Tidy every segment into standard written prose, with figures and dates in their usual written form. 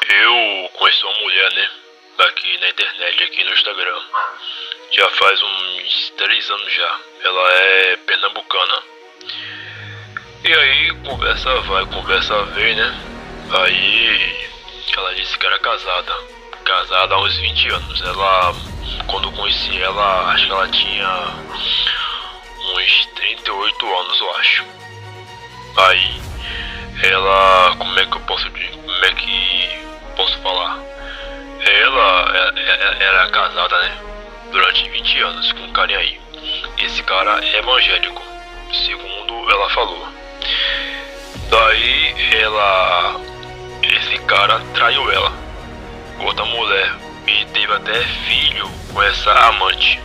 Eu conheci uma mulher, né? Aqui na internet, aqui no Instagram. Já faz uns 3 anos já. Ela é pernambucana. E aí, conversa vai, conversa vem, né? Aí, ela disse que era casada. Casada há uns 20 anos. Ela, quando eu conheci ela, acho que ela tinha uns 38 anos, eu acho. Aí, ela, como é que eu posso dizer? Como é que posso falar? Ela era casada, né? Durante 20 anos com um carinha aí. Esse cara é evangélico, segundo ela falou. Daí esse cara traiu ela com outra mulher e teve até filho com essa amante.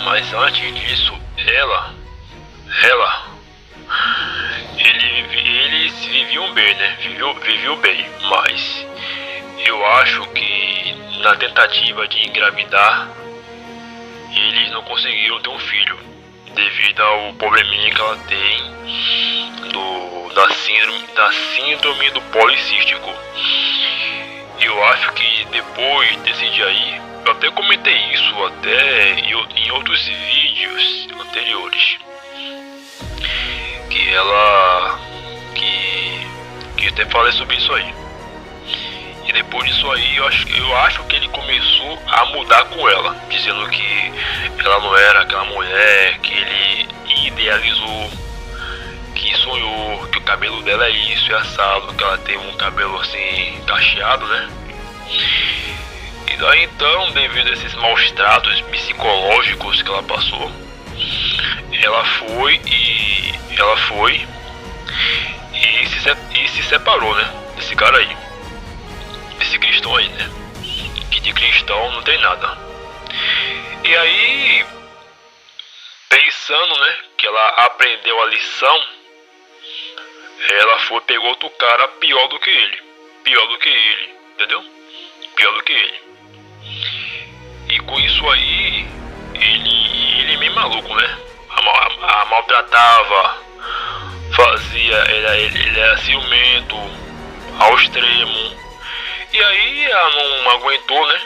Mas antes disso, ela, eles viviam bem, né? Viviam bem, mas eu acho que na tentativa de engravidar, eles não conseguiram ter um filho, devido ao probleminha que ela tem da síndrome do policístico. Eu acho que depois desse dia aí, eu até comentei isso até em outros vídeos anteriores, que ela que eu até falei sobre isso aí. E depois disso aí, eu acho que ele começou a mudar com ela, dizendo que ela não era aquela mulher que ele idealizou, que sonhou, que o cabelo dela é isso, é assado, que ela tem um cabelo assim, cacheado, né? E daí então, devido a esses maus tratos psicológicos que ela passou, ela foi e se separou, né? Desse cara aí. Esse cristão aí, né? Que de cristão não tem nada. E aí, pensando, né, que ela aprendeu a lição, ela pegou outro cara pior do que ele, entendeu? Pior do que ele. E com isso aí, ele é meio maluco, né? A maltratava, ele era ciumento ao extremo. E aí ela não aguentou, né?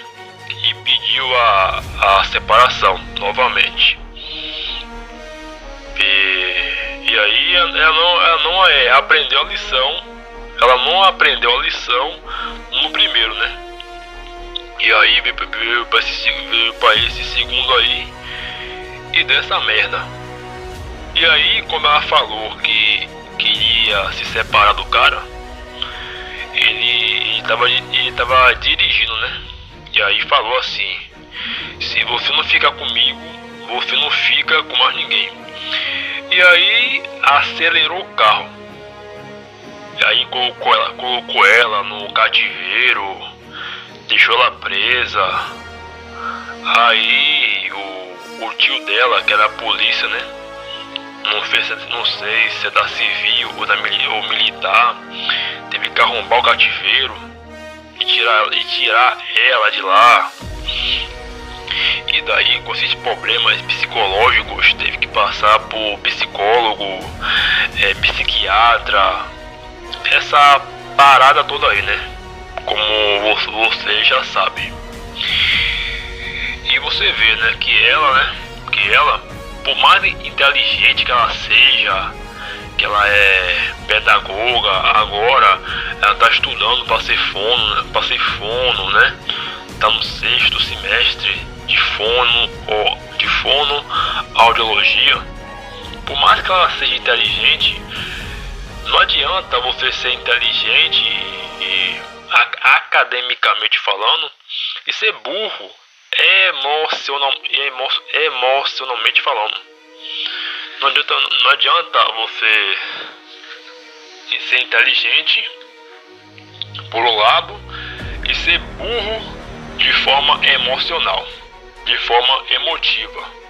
E pediu a separação novamente. E aí ela não aprendeu a lição. Ela não aprendeu a lição no primeiro, né? E aí veio pra esse segundo aí e deu essa merda. E aí, como ela falou que ia se separar do cara, ele tava dirigindo, né? E aí falou assim: se você não ficar comigo, você não fica com mais ninguém. E aí acelerou o carro. E aí colocou ela no cativeiro, deixou ela presa. Aí o tio dela, que era a polícia, né? Não sei se é da civil ou militar, teve que arrombar o cativeiro e tirar ela de lá. E daí, com esses problemas psicológicos, teve que passar por psicólogo, psiquiatra, essa parada toda aí, né? Como você já sabe. E você vê, né, que ela, por mais inteligente que ela seja, que ela é pedagoga, agora ela tá estudando para ser fono, né? Tá no 6º semestre de fonoaudiologia. Por mais que ela seja inteligente, não adianta você ser inteligente e academicamente falando e ser burro emocionalmente falando. Não adianta você ser inteligente por um lado e ser burro de forma emocional, de forma emotiva.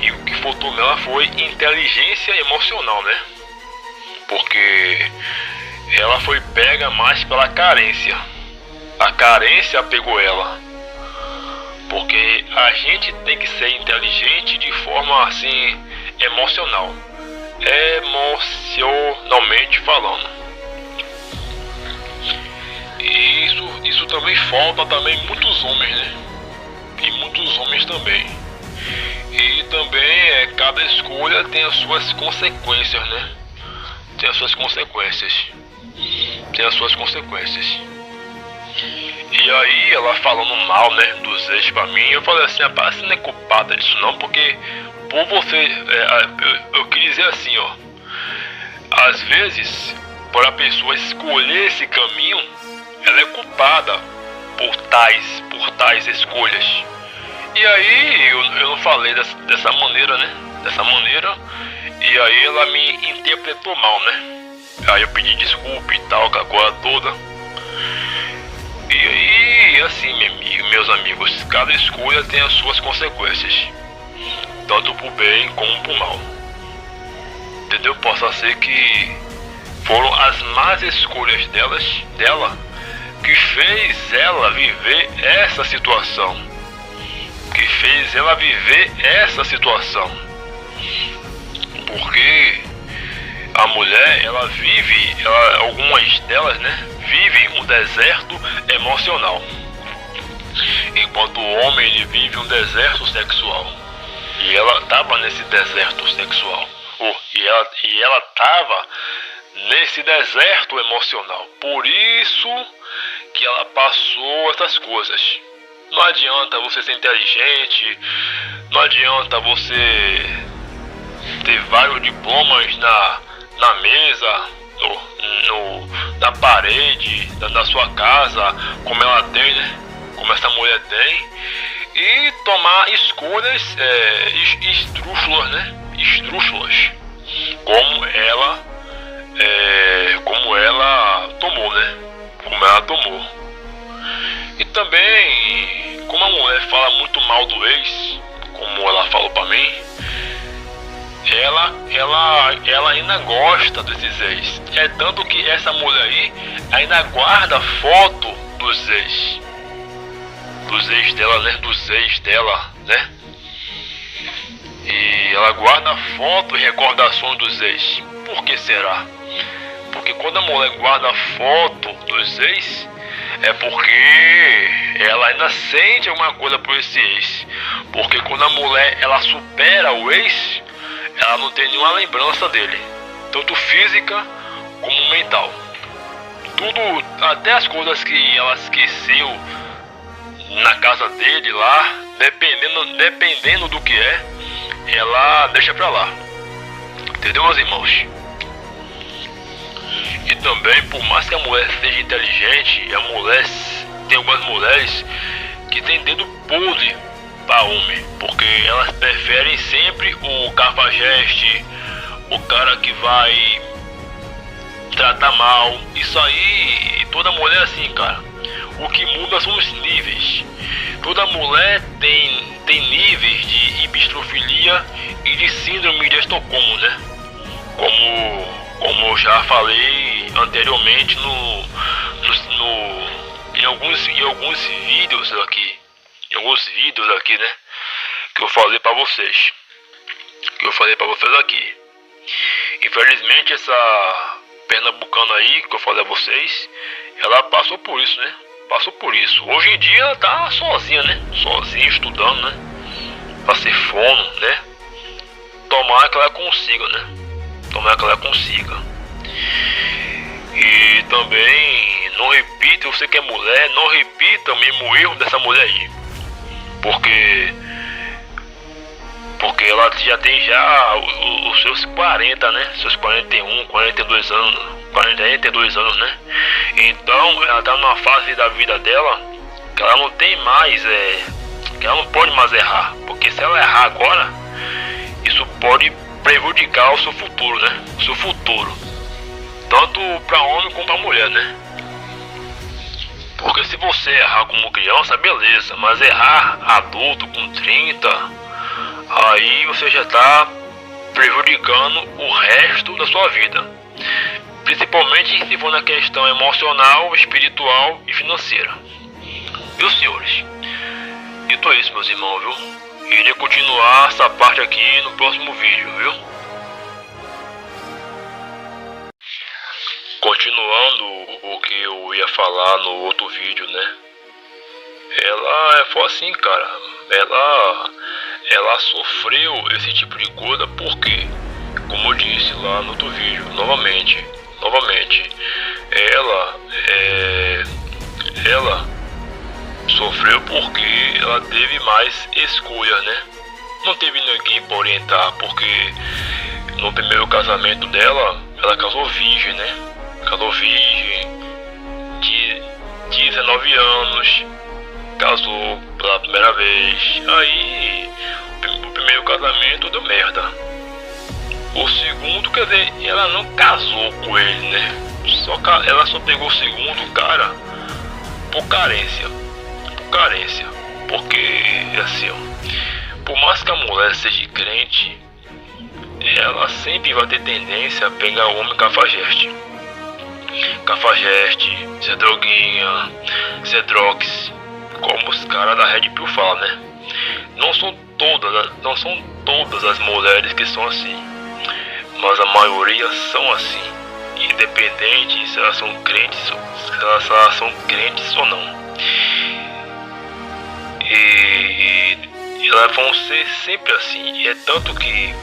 E o que faltou nela foi inteligência emocional, né? Porque ela foi pega mais pela carência. A carência pegou ela. Porque a gente tem que ser inteligente de forma assim emocionalmente te falando. E isso também falta também em muitos homens, né? E muitos homens também. E também cada escolha tem as suas consequências, né? Tem as suas consequências. Tem as suas consequências. E aí ela falando mal, né, dos ex pra mim, eu falei assim, rapaz, você não é culpada disso não, porque por você, eu queria dizer assim, ó, às vezes, por a pessoa escolher esse caminho, ela é culpada por tais escolhas. E aí eu não falei dessa maneira, né, dessa maneira, e aí ela me interpretou mal, né, aí eu pedi desculpa e tal, aquela coisa toda. E aí, assim, meus amigos, cada escolha tem as suas consequências, tanto pro bem como pro mal. Entendeu? Possa ser que foram as más escolhas dela que fez ela viver essa situação. Que fez ela viver essa situação. Porque a mulher, algumas delas, né, vivem um deserto emocional, enquanto o homem ele vive um deserto sexual. E ela estava nesse deserto sexual, e ela estava nesse deserto emocional. Por isso que ela passou essas coisas. Não adianta você ser inteligente, não adianta você ter vários diplomas na mesa, na parede da sua casa, como ela tem, né? Como essa mulher tem, e tomar escolhas esdrúxulas, né? Esdrúxulas, como ela tomou, né? Como ela tomou. E também, como a mulher fala muito mal do ex, como ela falou pra mim, ela ainda gosta desses ex. É tanto que essa mulher aí ainda guarda foto dos ex dela, né? Dos ex dela, né? E ela guarda foto e recordações dos ex. Por que será? Porque quando a mulher guarda foto dos ex, é porque ela ainda sente alguma coisa por esse ex. Porque quando a mulher ela supera o ex, ela não tem nenhuma lembrança dele, tanto física como mental. Tudo, até as coisas que ela esqueceu na casa dele lá, dependendo do que ela deixa pra lá. Entendeu, meus irmãos? E também, por mais que a mulher seja inteligente, tem algumas mulheres que tem dedo podre para homem, porque elas preferem sempre o cafajeste, o cara que vai tratar mal. Isso aí, toda mulher é assim, cara. O que muda são os níveis. Toda mulher tem níveis de hipistrofilia e de síndrome de Estocolmo, né? Como eu já falei anteriormente em alguns vídeos aqui. Em alguns vídeos aqui, né? Que eu falei pra vocês. Aqui. Infelizmente, essa pernambucana aí, que eu falei a vocês, ela passou por isso, né? Passou por isso. Hoje em dia ela tá sozinha, né? Sozinha, estudando, né? Pra ser fono, né? Tomara que ela consiga, né? E também, não repita, você que é mulher, não repita o mesmo erro dessa mulher aí. Porque ela já tem os seus 40, né? Seus 41, 42 anos, né? Então ela tá numa fase da vida dela que ela não tem mais, que ela não pode mais errar. Porque se ela errar agora, isso pode prejudicar o seu futuro, né? O seu futuro. Tanto pra homem como pra mulher, né? Porque se você errar como criança, beleza, mas errar adulto com 30, aí você já está prejudicando o resto da sua vida. Principalmente se for na questão emocional, espiritual e financeira. Viu, senhores? Dito isso, meus irmãos, viu? Irei continuar essa parte aqui no próximo vídeo, viu? continuando o que eu ia falar no outro vídeo, né? Ela foi assim, cara. Ela sofreu esse tipo de coisa porque, como eu disse lá no outro vídeo, novamente, ela sofreu porque ela teve mais escolhas, né? Não teve ninguém para orientar, porque no primeiro casamento dela, ela casou virgem, né? Casou virgem, de 19 anos, casou pela primeira vez. Aí, o primeiro casamento deu merda. O segundo, quer dizer, ela não casou com ele, né? Ela só pegou o segundo cara por carência. Porque, assim, ó, por mais que a mulher seja crente, ela sempre vai ter tendência a pegar o homem cafajeste, ser droguinha, ser drox, como os caras da Red Pill falam, né? Não são todas as mulheres que são assim, mas a maioria são assim, independente se elas são crentes, ou não. E elas vão ser sempre assim. E é tanto que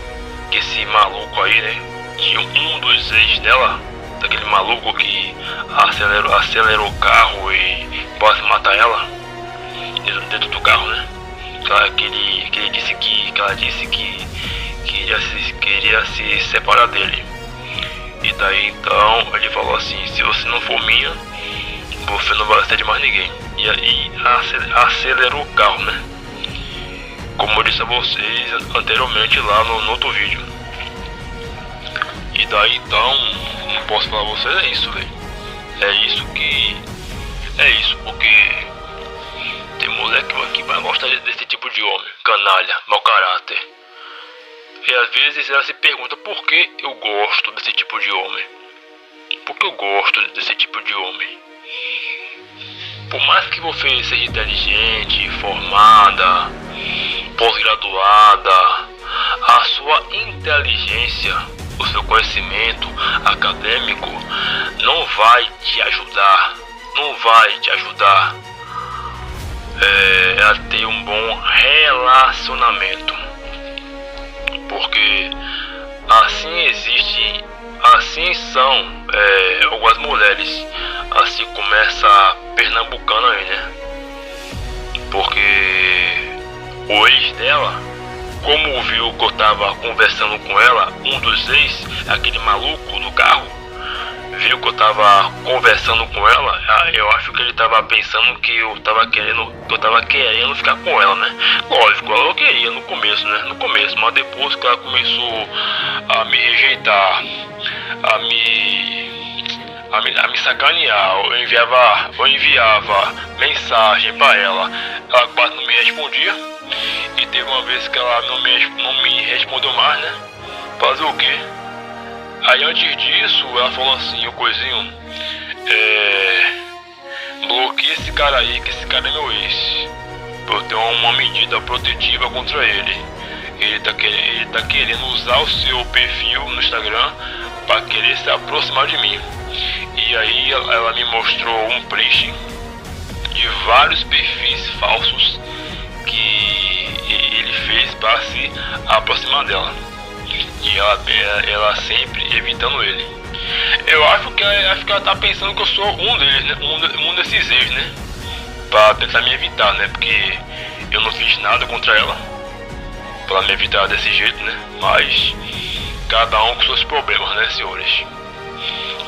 esse maluco aí, né, tinha um dos ex dela, daquele maluco que acelerou o carro e quase matar ela dentro do carro, né? Que ele disse que ela disse que queria se separar dele. E daí então ele falou assim: se você não for minha, você não vai ser de mais ninguém. E aí acelerou o carro, né? Como eu disse a vocês anteriormente lá no outro vídeo. E daí então, não posso falar a vocês, é isso, velho. É isso, porque tem moleque que vai gostar desse tipo de homem, canalha, mau caráter. E às vezes ela se pergunta por que eu gosto desse tipo de homem. Por que eu gosto desse tipo de homem? Por mais que você seja inteligente, formada, pós-graduada, a sua inteligência, o seu conhecimento acadêmico não vai te ajudar a ter um bom relacionamento, porque assim são algumas mulheres. Assim começa a pernambucana aí, né? Porque o ex dela, como viu que eu tava conversando com ela, um dos ex, aquele maluco do carro, viu que eu tava conversando com ela, eu acho que ele tava pensando que eu tava querendo ficar com ela, né? Lógico, eu queria no começo, né? Mas depois que ela começou a me rejeitar, a me sacanear, eu enviava mensagem pra ela quase não me respondia. E teve uma vez que ela não me respondeu mais, né? Fazer o quê? Aí antes disso ela falou assim, o coisinho, bloqueia esse cara aí, que esse cara é meu ex. Eu tenho uma medida protetiva contra ele. Ele tá querendo usar o seu perfil no Instagram para querer se aproximar de mim. E aí ela me mostrou um print de vários perfis falsos que ele fez para se aproximar dela. E ela sempre evitando ele. Eu acho que ela tá pensando que eu sou um deles, né? Um desses ex, né? Pra tentar me evitar, né? Porque eu não fiz nada contra ela pra me evitar desse jeito, né? Mas cada um com seus problemas, né, senhores?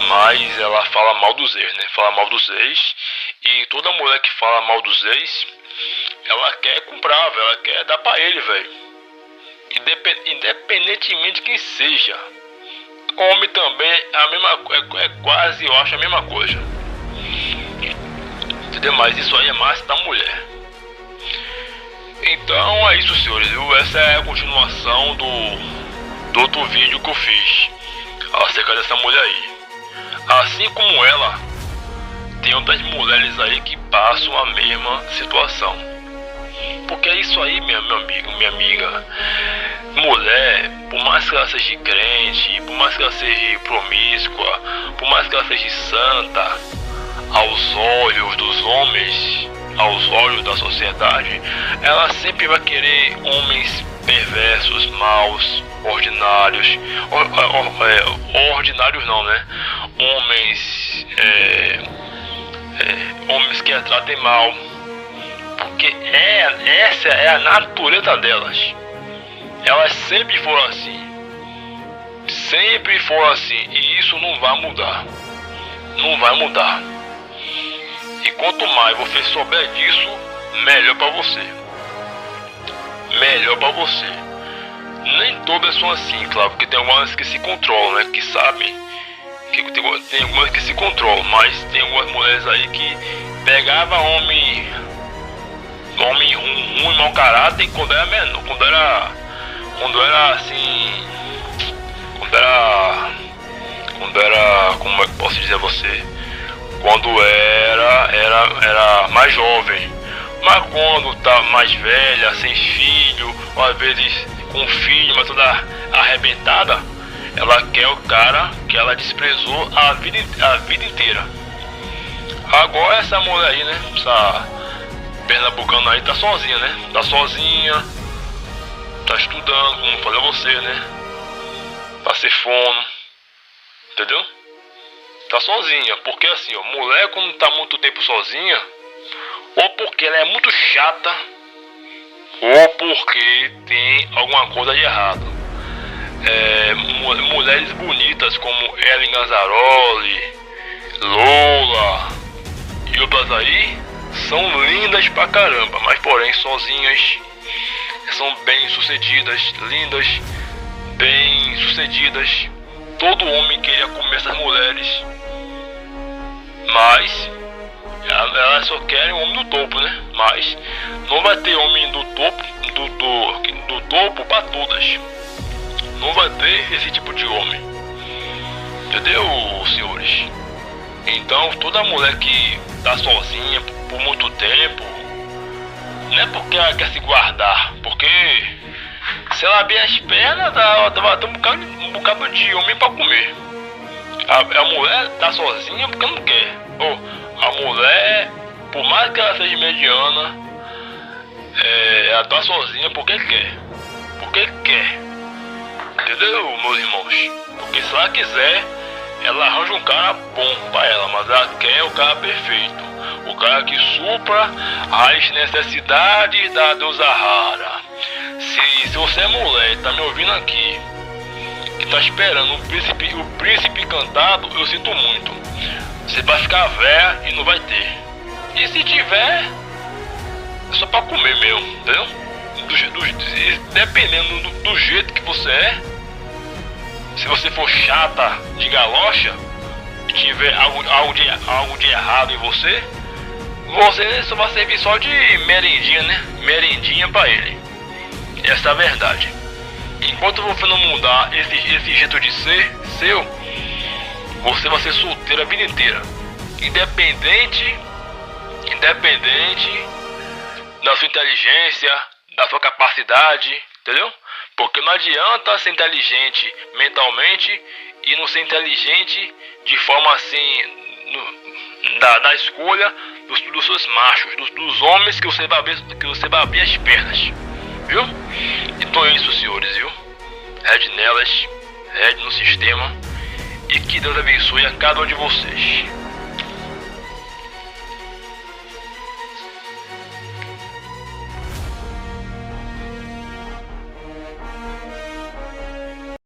Mas ela fala mal dos ex, né? Fala mal dos ex. E toda mulher que fala mal dos ex, ela quer comprar, velho. Ela quer dar pra ele, velho. Independentemente de quem seja. Homem também é quase, eu acho, a mesma coisa. Entendeu? Mas isso aí é mais da mulher. Então é isso, senhores, viu? Essa é a continuação do outro vídeo que eu fiz acerca dessa mulher aí. Assim como ela, tem outras mulheres aí que passam a mesma situação. Porque é isso aí, meu amigo, minha amiga. mulher, por mais que ela seja crente, por mais que ela seja promíscua, por mais que ela seja santa, aos olhos dos homens, aos olhos da sociedade, ela sempre vai querer homens perversos, maus, ordinários, ordinários não, né? Homens que a tratem mal, porque essa é a natureza delas. Elas sempre foram assim, e isso não vai mudar, E quanto mais você souber disso, melhor pra você. Nem todas são assim, claro, porque tem algumas que se controlam, né? Que sabem. Tem algumas que se controlam, mas tem algumas mulheres aí que pegavam homem ruim, mau caráter quando era menor, quando era assim. Como é que posso dizer a você? Quando era mais jovem. Mas quando tá mais velha, sem filho, ou às vezes com filho, mas toda arrebentada, ela quer o cara que ela desprezou a vida inteira. Agora essa mulher aí, né? Essa pernambucana aí tá sozinha, né? Tá estudando, como falei a você, né? Pra ser fono, entendeu? Tá sozinha, porque assim, ó, mulher quando tá muito tempo sozinha, ou porque ela é muito chata, ou porque tem alguma coisa de errado. Mulheres bonitas como Ellen Gazzaroli, Lola e outras aí são lindas pra caramba, mas porém sozinhas são bem sucedidas, lindas, bem sucedidas. Todo homem queria comer essas mulheres, mas elas só querem o homem do topo, né? Mas não vai ter homem do topo pra todas. Não vai ter esse tipo de homem, entendeu, senhores? Então toda mulher que tá sozinha por muito tempo, não é porque ela quer se guardar, porque se ela abrir as pernas, vai ter um bocado de homem pra comer. A mulher tá sozinha porque não quer. A mulher, por mais que ela seja mediana, ela tá sozinha porque quer. Entendeu, meus irmãos? Porque se ela quiser, ela arranja um cara bom pra ela, mas ela quer o cara perfeito. O cara que supra as necessidades da deusa Hara. Se você é mulher e tá me ouvindo aqui, que tá esperando o príncipe encantado, eu sinto muito. Você vai ficar velha e não vai ter. E se tiver, é só pra comer mesmo, entendeu? Dependendo do jeito que você é, se você for chata de galocha e tiver algo de errado em você só vai servir só de merendinha, né? Merendinha pra ele. Essa é a verdade. Enquanto você não mudar esse jeito de ser seu, você vai ser solteiro a vida inteira. Independente da sua inteligência, da sua capacidade, entendeu? Porque não adianta ser inteligente mentalmente e não ser inteligente de forma assim, da escolha dos seus machos, dos homens que você vai abrir as pernas, viu? Então é isso, senhores, viu? Red nelas, red no sistema, e que Deus abençoe a cada um de vocês.